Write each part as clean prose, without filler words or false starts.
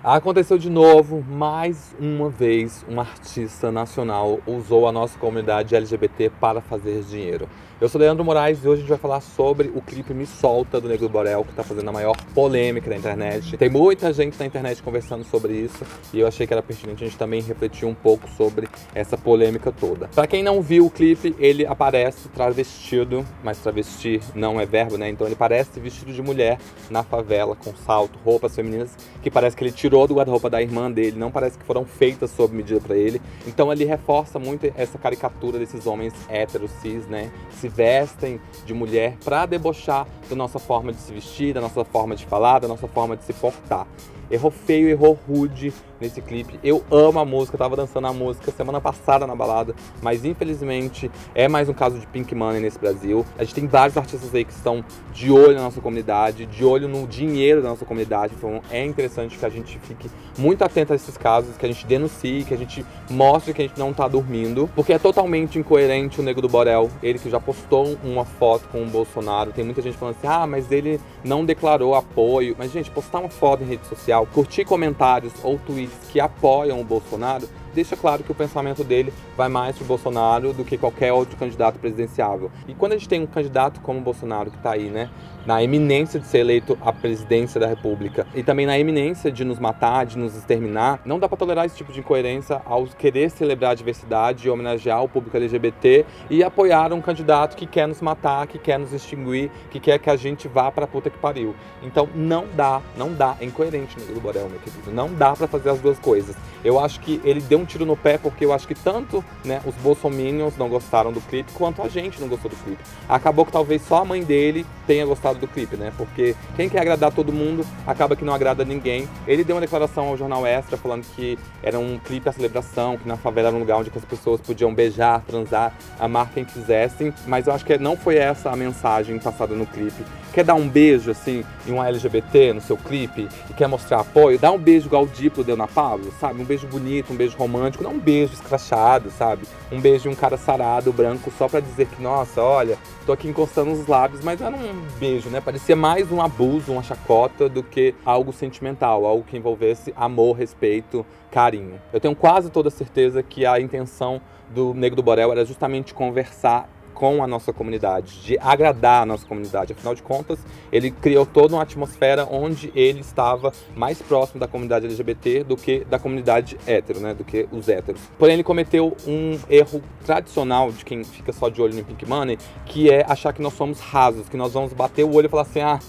Aconteceu de novo, mais uma vez, um artista nacional usou a nossa comunidade LGBT para fazer dinheiro. Eu sou Leandro Moraes e hoje a gente vai falar sobre o clipe Me Solta, do Negro do Borel, que está fazendo a maior polêmica da internet. Tem muita gente na internet conversando sobre isso e eu achei que era pertinente a gente também refletir um pouco sobre essa polêmica toda. Para quem não viu o clipe, ele aparece travestido, mas travesti não é verbo, né? Então ele parece vestido de mulher na favela, com salto, roupas femininas, que parece que ele tirou do guarda-roupa da irmã dele, não parece que foram feitas sob medida para ele. Então ele reforça muito essa caricatura desses homens héteros, cis, né? Se vestem de mulher para debochar da nossa forma de se vestir, da nossa forma de falar, da nossa forma de se portar. Errou feio, errou rude nesse clipe. Eu amo a música, eu tava dançando a música semana passada na balada, mas infelizmente é mais um caso de Pink Money nesse Brasil. A gente tem vários artistas aí que estão de olho na nossa comunidade, de olho no dinheiro da nossa comunidade, então é interessante que a gente fique muito atento a esses casos, que a gente denuncie, que a gente mostre que a gente não tá dormindo, porque é totalmente incoerente o Negro do Borel, ele que já postou uma foto com o Bolsonaro. Tem muita gente falando assim, ah, mas ele não declarou apoio. Mas gente, postar uma foto em rede social, curtir comentários ou tweets que apoiam o Bolsonaro, deixa claro que o pensamento dele vai mais pro Bolsonaro do que qualquer outro candidato presidenciável. E quando a gente tem um candidato como o Bolsonaro, que tá aí, né, na eminência de ser eleito à presidência da República e também na eminência de nos matar, de nos exterminar, não dá pra tolerar esse tipo de incoerência ao querer celebrar a diversidade e homenagear o público LGBT e apoiar um candidato que quer nos matar, que quer nos extinguir, que quer que a gente vá pra puta que pariu. Então não dá, é incoerente no Negro do Borel, meu querido. Não dá pra fazer as duas coisas. Eu acho que ele deu um tiro no pé porque eu acho que tanto, né, os bolsominions não gostaram do clipe, quanto a gente não gostou do clipe. Acabou que talvez só a mãe dele tenha gostado do clipe, né? Porque quem quer agradar todo mundo, acaba que não agrada ninguém. Ele deu uma declaração ao Jornal Extra falando que era um clipe à celebração, que na favela era um lugar onde as pessoas podiam beijar, transar, amar quem quisessem, mas eu acho que não foi essa a mensagem passada no clipe. Quer dar um beijo, assim, em um LGBT no seu clipe e quer mostrar apoio? Dá um beijo igual o Diplo deu na Pablo, sabe? Um beijo bonito, um beijo romântico, não um beijo escrachado, sabe? Um beijo de um cara sarado, branco, só pra dizer que, nossa, olha, tô aqui encostando os lábios, mas não era um beijo, né? Parecia mais um abuso, uma chacota do que algo sentimental, algo que envolvesse amor, respeito, carinho. Eu tenho quase toda certeza que a intenção do Negro do Borel era justamente conversar com a nossa comunidade, de agradar a nossa comunidade. Afinal de contas, ele criou toda uma atmosfera onde ele estava mais próximo da comunidade LGBT do que da comunidade hétero, né, do que os héteros. Porém, ele cometeu um erro tradicional de quem fica só de olho no Pink Money, que é achar que nós somos rasos, que nós vamos bater o olho e falar assim, ah,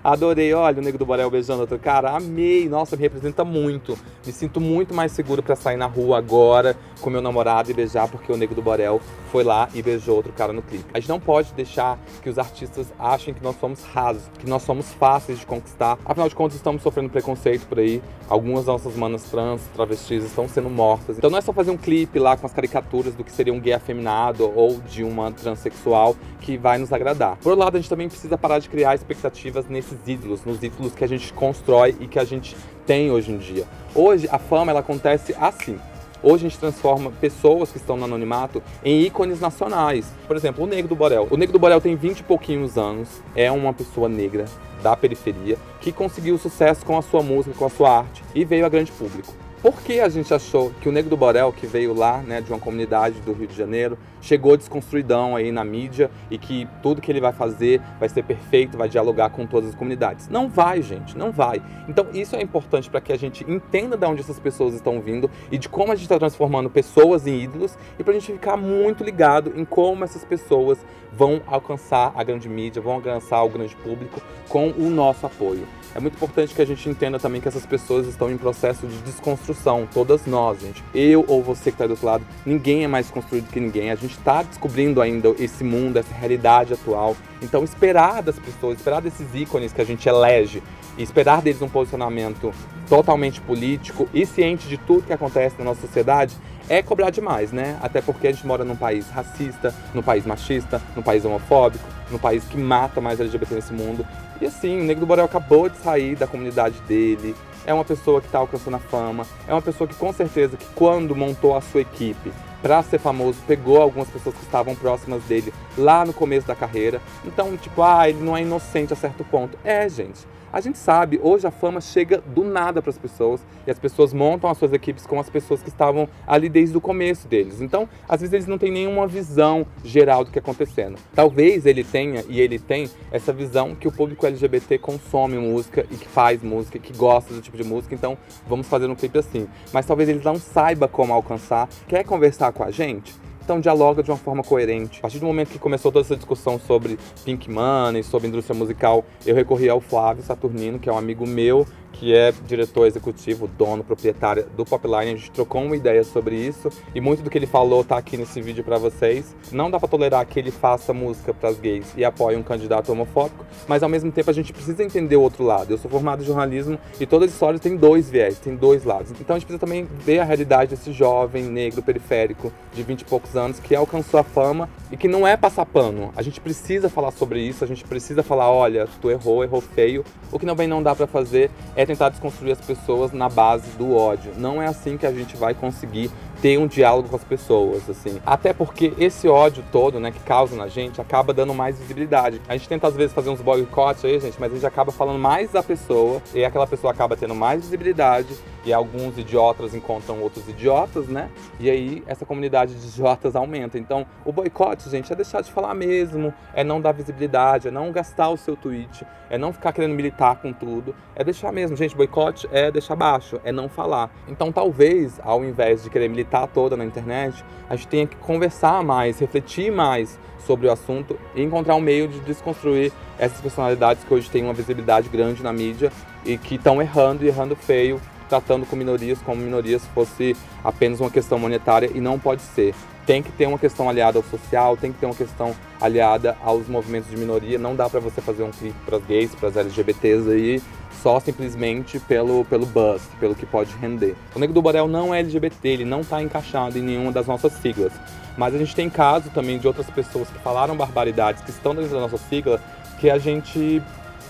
adorei, olha o Negro do Borel beijando outro cara, amei, nossa, me representa muito, me sinto muito mais seguro pra sair na rua agora com meu namorado e beijar porque o Negro do Borel foi lá e beijou outro cara no clipe. A gente não pode deixar que os artistas achem que nós somos rasos, que nós somos fáceis de conquistar. Afinal de contas, estamos sofrendo preconceito por aí. Algumas das nossas manas trans, travestis, estão sendo mortas. Então não é só fazer um clipe lá com as caricaturas do que seria um gay afeminado ou de uma transexual que vai nos agradar. Por outro lado, a gente também precisa parar de criar expectativas nesses ídolos, nos ídolos que a gente constrói e que a gente tem hoje em dia. Hoje, a fama, ela acontece assim. Hoje a gente transforma pessoas que estão no anonimato em ícones nacionais. Por exemplo, o Negro do Borel. O Negro do Borel tem 20 e pouquinhos anos, é uma pessoa negra da periferia que conseguiu sucesso com a sua música, com a sua arte e veio a grande público. Por que a gente achou que o Negro do Borel, que veio lá, né, de uma comunidade do Rio de Janeiro, chegou desconstruidão aí na mídia e que tudo que ele vai fazer vai ser perfeito, vai dialogar com todas as comunidades? Não vai, gente, não vai. Então isso é importante para que a gente entenda de onde essas pessoas estão vindo e de como a gente está transformando pessoas em ídolos e para a gente ficar muito ligado em como essas pessoas vão alcançar a grande mídia, vão alcançar o grande público com o nosso apoio. É muito importante que a gente entenda também que essas pessoas estão em processo de desconstrução, todas nós, gente. Eu ou você que está do outro lado, ninguém é mais construído que ninguém. A gente está descobrindo ainda esse mundo, essa realidade atual. Então esperar das pessoas, esperar desses ícones que a gente elege e esperar deles um posicionamento totalmente político e ciente de tudo que acontece na nossa sociedade é cobrar demais, né? Até porque a gente mora num país racista, num país machista, num país homofóbico, num país que mata mais LGBT nesse mundo. E assim, o Negro do Borel acabou de sair da comunidade dele, é uma pessoa que está alcançando a fama, é uma pessoa que com certeza que quando montou a sua equipe para ser famoso, pegou algumas pessoas que estavam próximas dele lá no começo da carreira. Então, tipo, ele não é inocente a certo ponto. É, gente. A gente sabe, hoje a fama chega do nada para as pessoas e as pessoas montam as suas equipes com as pessoas que estavam ali desde o começo deles. Então, às vezes eles não têm nenhuma visão geral do que está acontecendo. Talvez ele tenha, e ele tem, essa visão que o público LGBT consome música e que faz música, que gosta do tipo de música, então vamos fazer um clipe assim. Mas talvez ele não saiba como alcançar. Quer conversar com a gente? Então dialoga de uma forma coerente. A partir do momento que começou toda essa discussão sobre Pink Money, sobre indústria musical, eu recorri ao Flávio Saturnino, que é um amigo meu, que é diretor executivo, dono, proprietário do Popline. A gente trocou uma ideia sobre isso e muito do que ele falou tá aqui nesse vídeo pra vocês. Não dá pra tolerar que ele faça música pras gays e apoie um candidato homofóbico, mas ao mesmo tempo a gente precisa entender o outro lado. Eu sou formado em jornalismo e toda a história tem dois viés, tem dois lados. Então a gente precisa também ver a realidade desse jovem negro periférico de 20 e poucos anos que alcançou a fama e que não é passar pano. A gente precisa falar sobre isso, a gente precisa falar, olha, tu errou, errou feio. O que também não dá pra fazer é tentar desconstruir as pessoas na base do ódio. Não é assim que a gente vai conseguir ter um diálogo com as pessoas, assim. Até porque esse ódio todo, né, que causa na gente, acaba dando mais visibilidade. A gente tenta às vezes fazer uns boicotes aí, gente, mas a gente acaba falando mais da pessoa e aquela pessoa acaba tendo mais visibilidade e alguns idiotas encontram outros idiotas, né? E aí essa comunidade de idiotas aumenta. Então, o boicote, gente, é deixar de falar mesmo, é não dar visibilidade, é não gastar o seu tweet, é não ficar querendo militar com tudo, é deixar mesmo. Gente, boicote é deixar baixo, é não falar. Então, talvez, ao invés de querer militar toda na internet, a gente tenha que conversar mais, refletir mais sobre o assunto e encontrar um meio de desconstruir essas personalidades que hoje têm uma visibilidade grande na mídia e que estão errando e errando feio, tratando com minorias como minorias fosse apenas uma questão monetária, e não pode ser. Tem que ter uma questão aliada ao social, tem que ter uma questão aliada aos movimentos de minoria. Não dá pra você fazer um clipe pras gays, pras LGBTs aí, só simplesmente pelo buzz, pelo que pode render. O Nego do Borel não é LGBT, ele não tá encaixado em nenhuma das nossas siglas. Mas a gente tem caso também de outras pessoas que falaram barbaridades, que estão dentro da nossa sigla, que a gente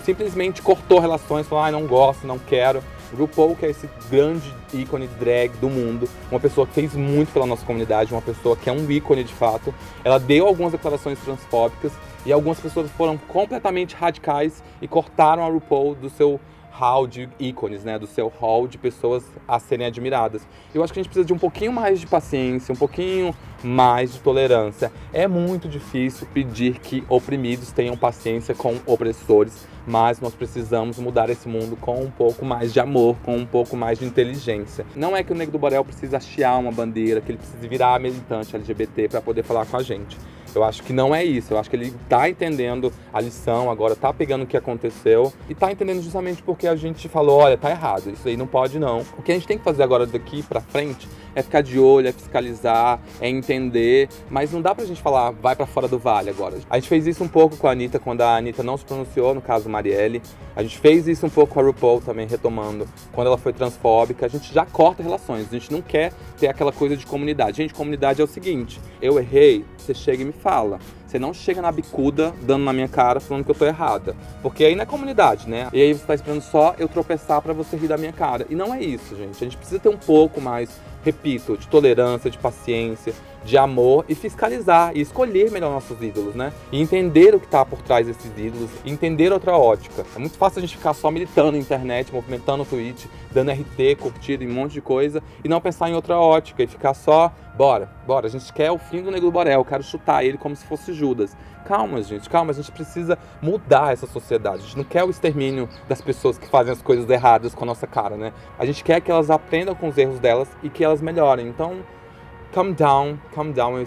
simplesmente cortou relações, falou, ah, não gosto, não quero. RuPaul, que é esse grande ícone drag do mundo, uma pessoa que fez muito pela nossa comunidade, uma pessoa que é um ícone de fato, ela deu algumas declarações transfóbicas e algumas pessoas foram completamente radicais e cortaram a RuPaul do seu hall de ícones, né, do seu hall de pessoas a serem admiradas. Eu acho que a gente precisa de um pouquinho mais de paciência, um pouquinho mais de tolerância. É muito difícil pedir que oprimidos tenham paciência com opressores, mas nós precisamos mudar esse mundo com um pouco mais de amor, com um pouco mais de inteligência. Não é que o Nego do Borel precisa hastear uma bandeira, que ele precisa virar militante LGBT para poder falar com a gente. Eu acho que não é isso, eu acho que ele tá entendendo a lição agora, tá pegando o que aconteceu e tá entendendo justamente porque a gente falou, olha, tá errado, isso aí não pode não. O que a gente tem que fazer agora daqui pra frente é ficar de olho, é fiscalizar, é entender, mas não dá pra gente falar, vai pra fora do vale agora. A gente fez isso um pouco com a Anitta, quando a Anitta não se pronunciou, no caso Marielle. A gente fez isso um pouco com a RuPaul também, retomando, quando ela foi transfóbica. A gente já corta relações, a gente não quer ter aquela coisa de comunidade. Gente, comunidade é o seguinte, eu errei, você chega e me fala. Você não chega na bicuda, dando na minha cara, falando que eu tô errada. Porque aí não é comunidade, né? E aí você tá esperando só eu tropeçar pra você rir da minha cara. E não é isso, gente. A gente precisa ter um pouco mais, repito, de tolerância, de paciência, de amor e fiscalizar e escolher melhor nossos ídolos, né? E entender o que tá por trás desses ídolos, e entender outra ótica. É muito fácil a gente ficar só militando na internet, movimentando o tweet, dando RT, curtido em um monte de coisa e não pensar em outra ótica e ficar só, bora, a gente quer o fim do Nego do Borel, eu quero chutar ele como se fosse Judas. Calma, gente, calma, a gente precisa mudar essa sociedade. A gente não quer o extermínio das pessoas que fazem as coisas erradas com a nossa cara, né? A gente quer que elas aprendam com os erros delas e que elas melhorem. Então, calm down,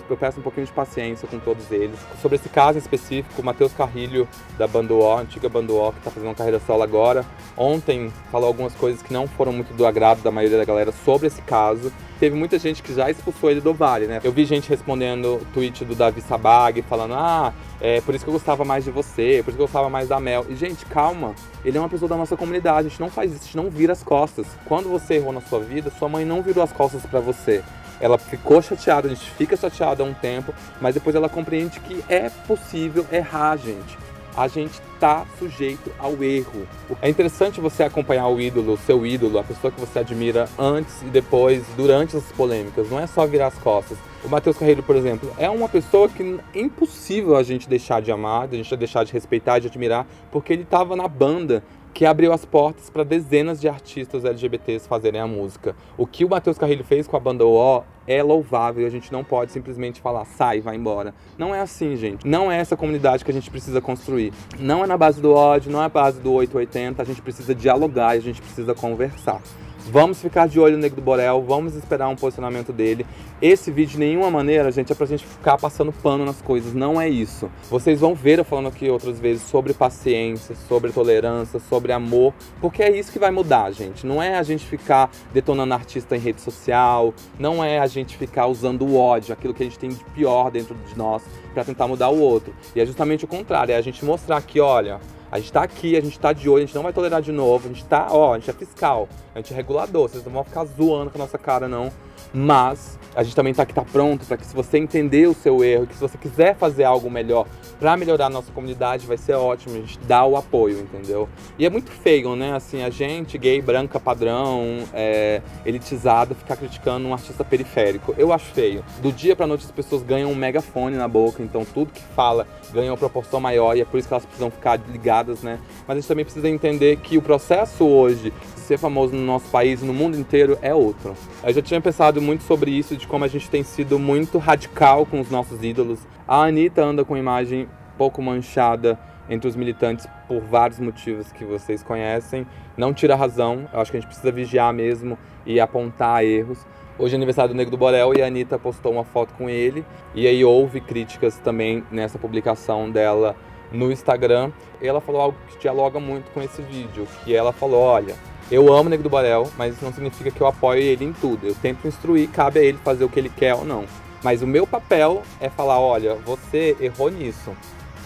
eu peço um pouquinho de paciência com todos eles. Sobre esse caso em específico, o Matheus Carrilho, da Banda O, antiga Banda O, que tá fazendo uma carreira solo agora, ontem falou algumas coisas que não foram muito do agrado da maioria da galera sobre esse caso. Teve muita gente que já expulsou ele do Vale, né? Eu vi gente respondendo o tweet do Davi Sabag, falando, é por isso que eu gostava mais de você, por isso que eu gostava mais da Mel. E, gente, calma, ele é uma pessoa da nossa comunidade, a gente não faz isso, a gente não vira as costas. Quando você errou na sua vida, sua mãe não virou as costas pra você. Ela ficou chateada, a gente fica chateada há um tempo, mas depois ela compreende que é possível errar, gente. A gente tá sujeito ao erro. É interessante você acompanhar o ídolo, o seu ídolo, a pessoa que você admira antes e depois, durante as polêmicas. Não é só virar as costas. O Matheus Carreiro, por exemplo, é uma pessoa que é impossível a gente deixar de amar, a gente deixar de respeitar, de admirar, porque ele tava na banda que abriu as portas para dezenas de artistas LGBTs fazerem a música. O que o Matheus Carrilho fez com a banda O é louvável e a gente não pode simplesmente falar, sai, vai embora. Não é assim, gente. Não é essa comunidade que a gente precisa construir. Não é na base do ódio, não é na base do 880, a gente precisa dialogar e a gente precisa conversar. Vamos ficar de olho no Nego do Borel, vamos esperar um posicionamento dele. Esse vídeo de nenhuma maneira, gente, é pra gente ficar passando pano nas coisas, não é isso. Vocês vão ver eu falando aqui outras vezes sobre paciência, sobre tolerância, sobre amor, porque é isso que vai mudar, gente. Não é a gente ficar detonando artista em rede social, não é a gente ficar usando o ódio, aquilo que a gente tem de pior dentro de nós, pra tentar mudar o outro. E é justamente o contrário, é a gente mostrar que, olha, a gente tá aqui, a gente tá de olho, a gente não vai tolerar de novo, a gente tá, ó, a gente é fiscal, a gente é regulador, vocês não vão ficar zoando com a nossa cara, não. Mas a gente também tá aqui, tá pronto para que se você entender o seu erro, que se você quiser fazer algo melhor para melhorar a nossa comunidade, vai ser ótimo, a gente dá o apoio, entendeu? E é muito feio, né, assim, a gente, gay, branca, padrão, elitizada, ficar criticando um artista periférico. Eu acho feio. Do dia pra noite as pessoas ganham um megafone na boca, então tudo que fala ganha uma proporção maior e é por isso que elas precisam ficar ligadas, né? Mas a gente também precisa entender que o processo hoje de ser famoso no nosso país e no mundo inteiro é outro. Eu já tinha pensado muito sobre isso, de como a gente tem sido muito radical com os nossos ídolos. A Anitta anda com imagem pouco manchada entre os militantes por vários motivos que vocês conhecem. Não tira razão, eu acho que a gente precisa vigiar mesmo e apontar erros. Hoje é aniversário do Nego do Borel e a Anitta postou uma foto com ele. E aí houve críticas também nessa publicação dela no Instagram. E ela falou algo que dialoga muito com esse vídeo, que ela falou, olha, eu amo o Nego do Borel, mas isso não significa que eu apoio ele em tudo. Eu tento instruir, cabe a ele fazer o que ele quer ou não. Mas o meu papel é falar, olha, você errou nisso,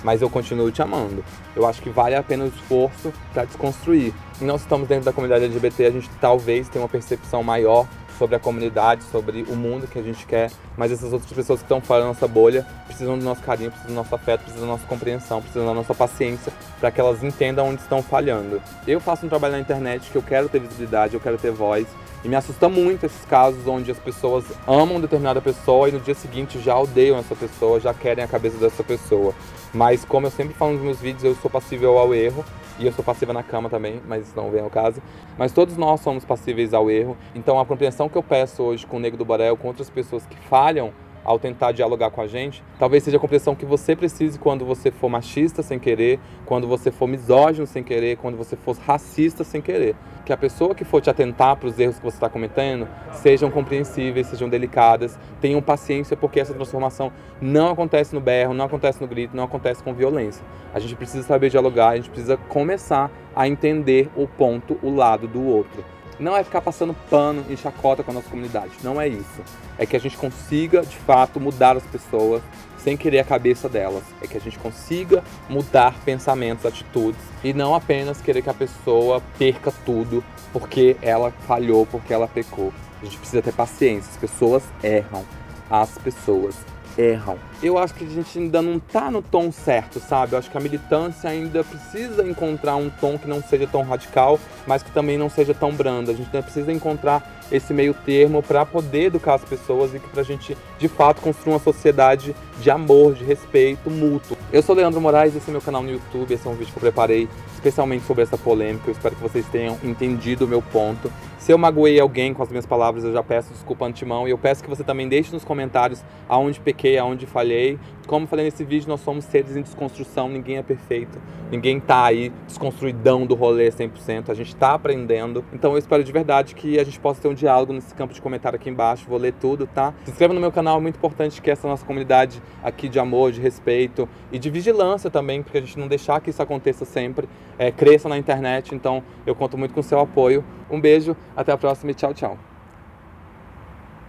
mas eu continuo te amando. Eu acho que vale a pena o esforço para desconstruir. E nós estamos dentro da comunidade LGBT, a gente talvez tenha uma percepção maior sobre a comunidade, sobre o mundo que a gente quer, mas essas outras pessoas que estão fora da nossa bolha precisam do nosso carinho, precisam do nosso afeto, precisam da nossa compreensão, precisam da nossa paciência para que elas entendam onde estão falhando. Eu faço um trabalho na internet que eu quero ter visibilidade, eu quero ter voz, e me assusta muito esses casos onde as pessoas amam determinada pessoa e no dia seguinte já odeiam essa pessoa, já querem a cabeça dessa pessoa. Mas como eu sempre falo nos meus vídeos, eu sou passível ao erro, e eu sou passiva na cama também, mas isso não vem ao caso. Mas todos nós somos passíveis ao erro. Então a compreensão que eu peço hoje com o Nego do Borel, com outras pessoas que falham ao tentar dialogar com a gente, talvez seja a compreensão que você precise quando você for machista sem querer, quando você for misógino sem querer, quando você for racista sem querer. Que a pessoa que for te atentar para os erros que você está cometendo sejam compreensíveis, sejam delicadas, tenham paciência, porque essa transformação não acontece no berro, não acontece no grito, não acontece com violência. A gente precisa saber dialogar, a gente precisa começar a entender o ponto, o lado do outro. Não é ficar passando pano e chacota com a nossa comunidade, não é isso. É que a gente consiga, de fato, mudar as pessoas sem querer a cabeça delas. É que a gente consiga mudar pensamentos, atitudes e não apenas querer que a pessoa perca tudo porque ela falhou, porque ela pecou. A gente precisa ter paciência, as pessoas erram. As pessoas erram. Eu acho que a gente ainda não tá no tom certo, sabe? Eu acho que a militância ainda precisa encontrar um tom que não seja tão radical, mas que também não seja tão brando. A gente ainda precisa encontrar esse meio termo para poder educar as pessoas e que pra gente, de fato, construir uma sociedade de amor, de respeito mútuo. Eu sou Leandro Moraes, esse é meu canal no YouTube, esse é um vídeo que eu preparei especialmente sobre essa polêmica. Eu espero que vocês tenham entendido o meu ponto. Se eu magoei alguém com as minhas palavras, eu já peço desculpa antemão. E eu peço que você também deixe nos comentários aonde pequei, aonde falhei. Como eu falei nesse vídeo, nós somos seres em desconstrução, ninguém é perfeito. Ninguém tá aí desconstruidão do rolê 100%, a gente tá aprendendo. Então eu espero de verdade que a gente possa ter um diálogo nesse campo de comentário aqui embaixo. Vou ler tudo, tá? Se inscreva no meu canal, é muito importante que essa nossa comunidade aqui de amor, de respeito e de vigilância também, porque a gente não deixar que isso aconteça sempre, cresça na internet. Então eu conto muito com o seu apoio. Um beijo, até a próxima e tchau, tchau.